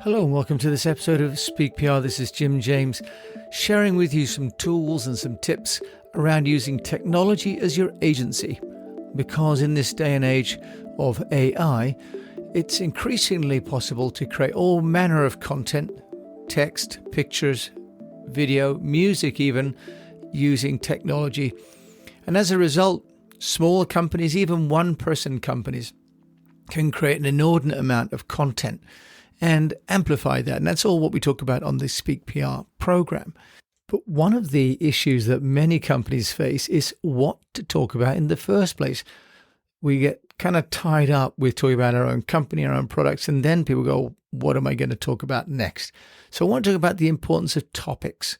Hello and welcome to this episode of Speak PR. This is Jim James, sharing with you some tools and some tips around using technology as your agency. Because in this day and age of AI, it's increasingly possible to create all manner of content, text, pictures, video, music even, using technology. And as a result, small companies, even one-person companies, can create an inordinate amount of content and amplify that. And that's all what we talk about on the Speak PR program. But one of the issues that many companies face is what to talk about in the first place. We get kind of tied up with talking about our own company, our own products, and then people go, what am I going to talk about next? So I want to talk about the importance of topics,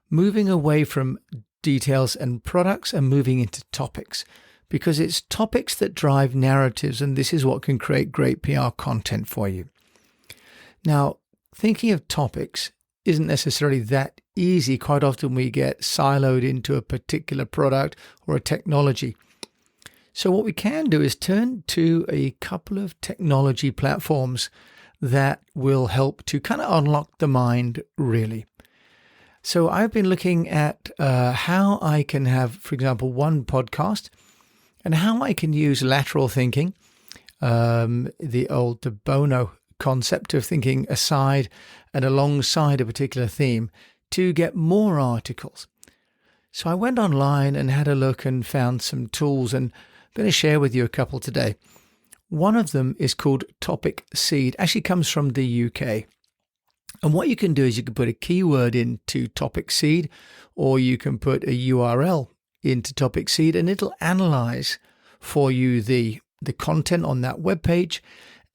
moving away from details and products and moving into topics, because it's topics that drive narratives, and this is what can create great PR content for you. Now, thinking of topics isn't necessarily that easy. Quite often we get siloed into a particular product or a technology. So what we can do is turn to a couple of technology platforms that will help to kind of unlock the mind, really. So I've been looking at how I can have, for example, one podcast and how I can use lateral thinking, the old de Bono concept of thinking aside and alongside a particular theme to get more articles. So I went online and had a look and found some tools, and I'm going to share with you a couple today. One of them is called Topic Seed. Actually comes from the UK. And what you can do is you can put a keyword into Topic Seed, or you can put a URL into Topic Seed, and it'll analyze for you the content on that web page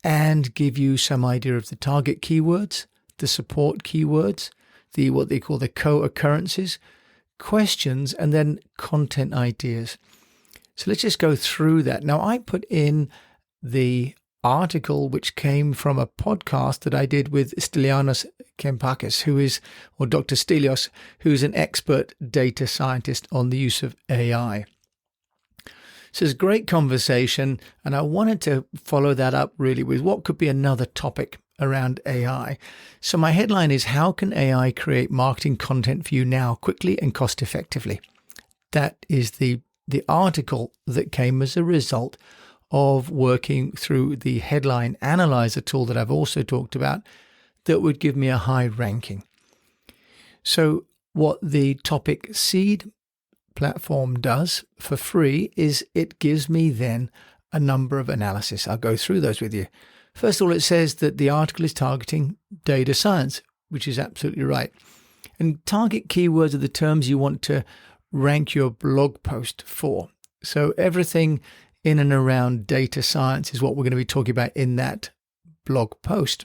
and give you some idea of the target keywords, the support keywords, what they call the co-occurrences, questions, and then content ideas. So let's just go through that. Now, I put in the article which came from a podcast that I did with Stylianos Kempakis, or Dr. Stylios, who's an expert data scientist on the use of AI. So it's a great conversation, and I wanted to follow that up really with what could be another topic around AI. So my headline is, how can AI create marketing content for you now quickly and cost effectively? That is the article that came as a result of working through the headline analyzer tool that I've also talked about that would give me a high ranking. So what the Topic Seed platform does for free is it gives me then a number of analysis. I'll go through those with you. First of all, it says that the article is targeting data science, which is absolutely right. And target keywords are the terms you want to rank your blog post for. So everything in and around data science is what we're going to be talking about in that blog post.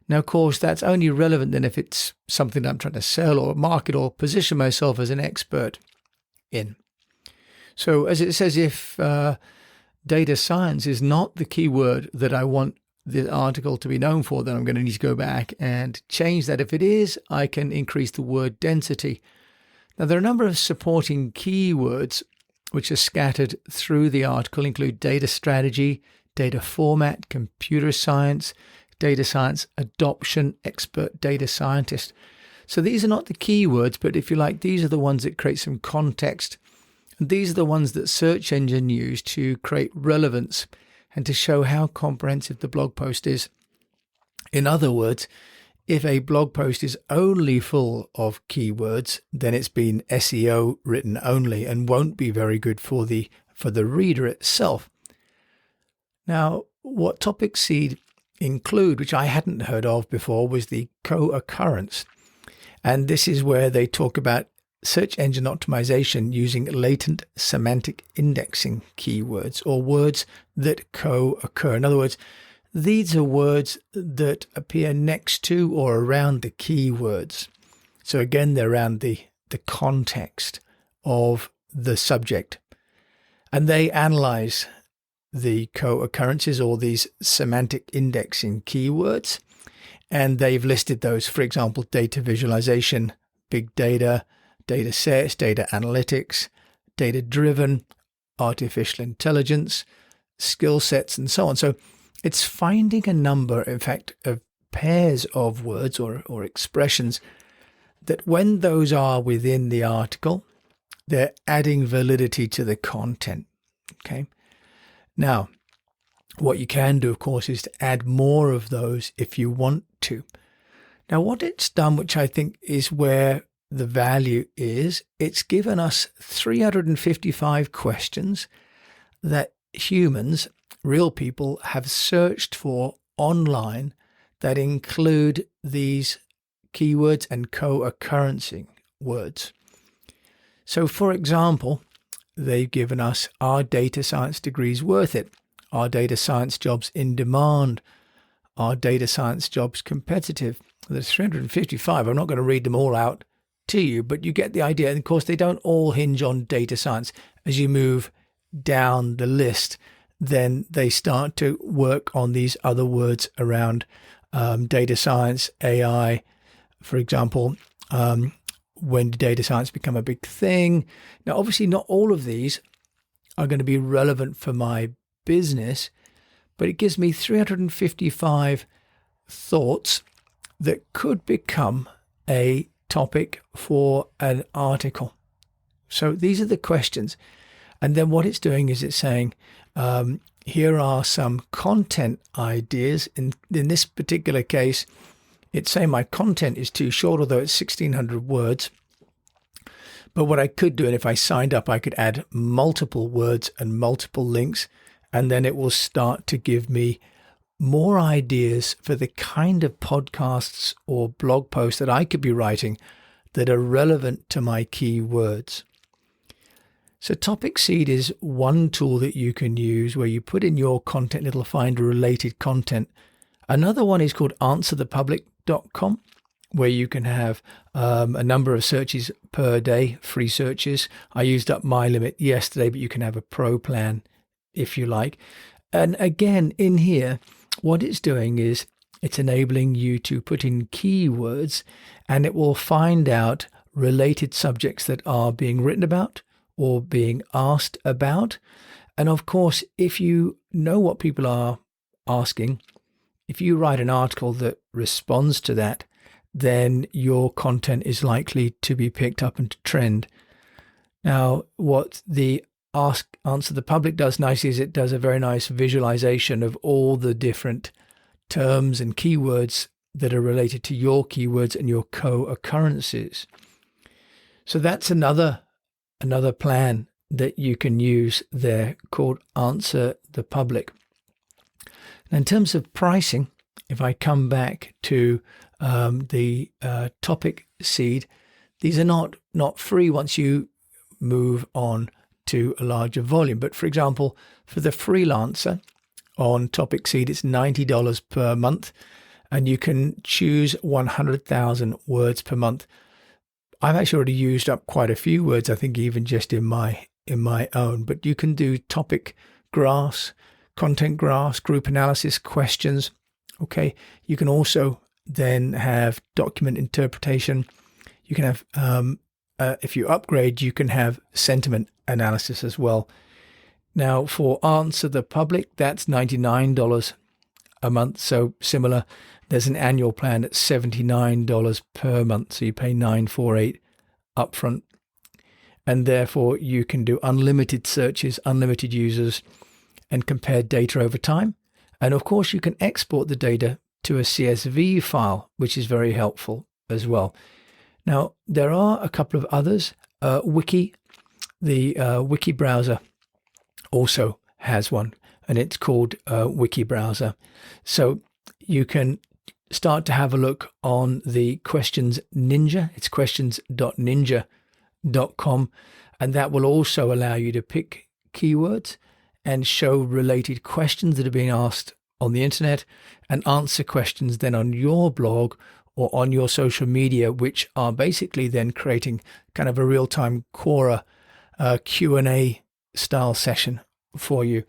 Now, of course, that's only relevant then if it's something that I'm trying to sell or market or position myself as an expert in. So as it says, if data science is not the keyword that I want the article to be known for, then I'm going to need to go back and change that. If it is, I can increase the word density. Now, there are a number of supporting keywords which are scattered through the article, include data strategy, data format, computer science, data science adoption, expert data scientist. So these are not the keywords, but if you like, these are the ones that create some context. And these are the ones that search engine use to create relevance and to show how comprehensive the blog post is. In other words, if a blog post is only full of keywords, then it's been SEO written only and won't be very good for the reader itself. Now, what Topic Seed include, which I hadn't heard of before, was the co-occurrence. And this is where they talk about search engine optimization using latent semantic indexing keywords, or words that co-occur. In other words, these are words that appear next to or around the keywords. So again, they're around the context of the subject. And they analyze the co-occurrences, or these semantic indexing keywords. And they've listed those, for example, data visualization, big data, data sets, data analytics, data-driven, artificial intelligence, skill sets, and so on. So it's finding a number, in fact, of pairs of words or expressions that when those are within the article, they're adding validity to the content. Okay. Now, what you can do, of course, is to add more of those if you want to. Now, what it's done, which I think is where the value is, it's given us 355 questions that humans, real people, have searched for online that include these keywords and co-occurrencing words. So, for example, they've given us, are data science degrees worth it? Are data science jobs in demand? Are data science jobs competitive? There's 355. I'm not going to read them all out to you, but you get the idea. And of course, they don't all hinge on data science. As you move down the list, then they start to work on these other words around data science, AI, for example. When did data science become a big thing? Now, obviously, not all of these are going to be relevant for my business, but it gives me 355 thoughts that could become a topic for an article. So these are the questions. And then what it's doing is it's saying, here are some content ideas. In this particular case, it's saying my content is too short, although it's 1,600 words. But what I could do, and if I signed up, I could add multiple words and multiple links, and then it will start to give me more ideas for the kind of podcasts or blog posts that I could be writing that are relevant to my keywords. So Topic Seed is one tool that you can use where you put in your content and it'll find related content. Another one is called answerthepublic.com, where you can have a number of searches per day, free searches. I used up my limit yesterday, but you can have a pro plan if you like. And again, in here, what it's doing is it's enabling you to put in keywords and it will find out related subjects that are being written about or being asked about. And of course, if you know what people are asking, if you write an article that responds to that, then your content is likely to be picked up and to trend. Now, what the Answer the Public does nicely is it does a very nice visualization of all the different terms and keywords that are related to your keywords and your co-occurrences. So that's another plan that you can use there called Answer the Public. Now, in terms of pricing, if I come back to the Topic Seed, these are not free once you move on to a larger volume. But for example, for the freelancer on Topic Seed, it's $90 per month, and you can choose 100,000 words per month. I've actually already used up quite a few words, I think even just in my own, but you can do topic graphs, content graphs, group analysis, questions. Okay. You can also then have document interpretation. You can have, if you upgrade, you can have sentiment analysis as well. Now, for Answer the Public, that's $99 a month. So similar, there's an annual plan at $79 per month. So you pay $948 upfront. And therefore, you can do unlimited searches, unlimited users, and compare data over time. And of course, you can export the data to a CSV file, which is very helpful as well. Now, there are a couple of others. The Wiki browser also has one, and it's called Wiki browser. So you can start to have a look on the Questions Ninja. It's questions.ninja.com, and that will also allow you to pick keywords and show related questions that are being asked on the internet and answer questions then on your blog or on your social media, which are basically then creating kind of a real-time Quora Q&A style session for you.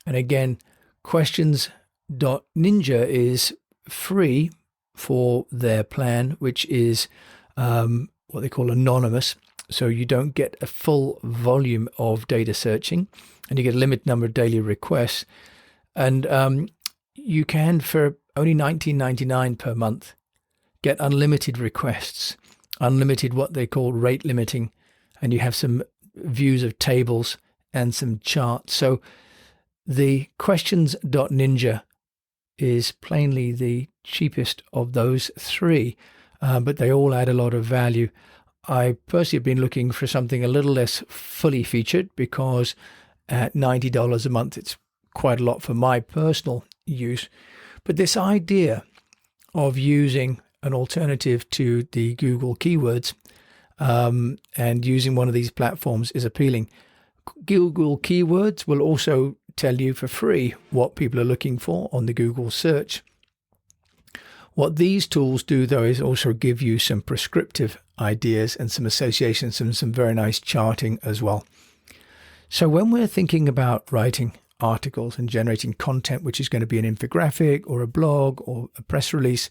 And again, questions.ninja is free for their plan, which is what they call anonymous. So you don't get a full volume of data searching, and you get a limited number of daily requests. And you can, for only $19.99 per month. Get unlimited requests, unlimited what they call rate limiting, and you have some views of tables and some charts. So the questions.ninja is plainly the cheapest of those three, but they all add a lot of value. I personally have been looking for something a little less fully featured because at $90 a month, it's quite a lot for my personal use. But this idea of using an alternative to the Google keywords and using one of these platforms is appealing. Google keywords will also tell you for free what people are looking for on the Google search. What these tools do, though, is also give you some prescriptive ideas and some associations and some very nice charting as well. So when we're thinking about writing articles and generating content, which is going to be an infographic or a blog or a press release,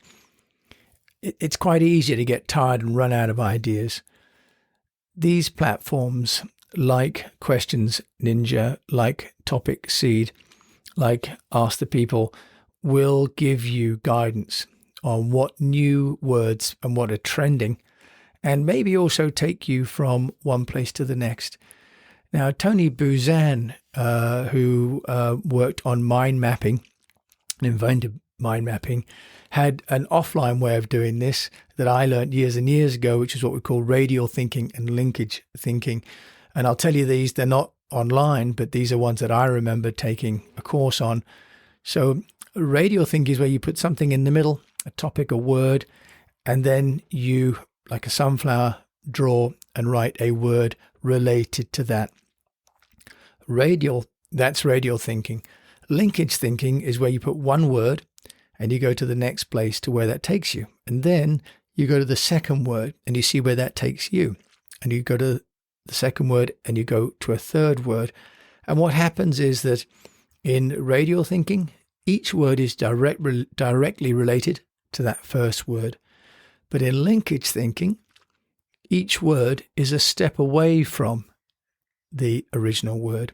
it's quite easy to get tired and run out of ideas. These platforms like Questions Ninja, like Topic Seed, like Ask the People, will give you guidance on what new words and what are trending, and maybe also take you from one place to the next. Now, Tony Buzan, who worked on mind mapping and invented mind mapping, had an offline way of doing this that I learned years and years ago, which is what we call radial thinking and linkage thinking. And I'll tell you these, they're not online, but these are ones that I remember taking a course on. So radial thinking is where you put something in the middle, a topic, a word, and then you, like a sunflower, draw and write a word related to that. Radial, that's radial thinking. Linkage thinking is where you put one word and you go to the next place to where that takes you. And then you go to the second word and you see where that takes you. And you go to the second word and you go to a third word. And what happens is that in radial thinking, each word is directly related to that first word. But in linkage thinking, each word is a step away from the original word.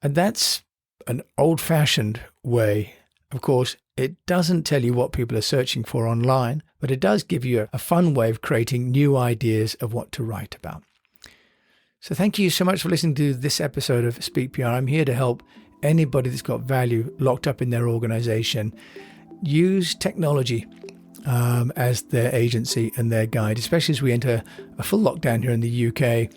And that's an old-fashioned way. Of course, it doesn't tell you what people are searching for online, but it does give you a fun way of creating new ideas of what to write about. So thank you so much for listening to this episode of Speak PR. I'm here to help anybody that's got value locked up in their organization use technology as their agency and their guide, especially as we enter a full lockdown here in the UK.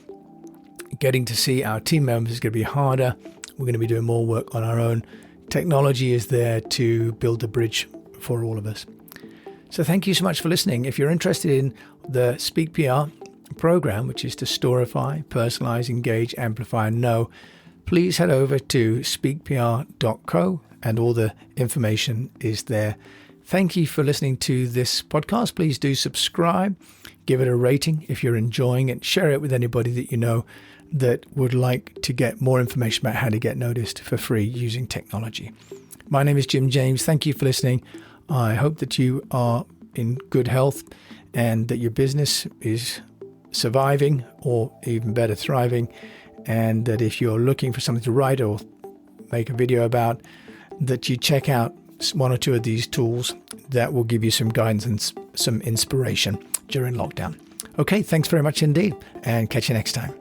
Getting to see our team members is going to be harder. We're going to be doing more work on our own. Technology is there to build a bridge for all of us. So thank you so much for listening. If you're interested in the Speak PR program, which is to storify, personalize, engage, amplify, and know, please head over to speakpr.co and all the information is there. Thank you for listening to this podcast. Please do subscribe, give it a rating if you're enjoying it, share it with anybody that you know that would like to get more information about how to get noticed for free using technology. My name is Jim James. Thank you for listening. I hope that you are in good health and that your business is surviving or even better thriving, and that if you're looking for something to write or make a video about, that you check out one or two of these tools that will give you some guidance and some inspiration during lockdown. Okay, thanks very much indeed, and catch you next time.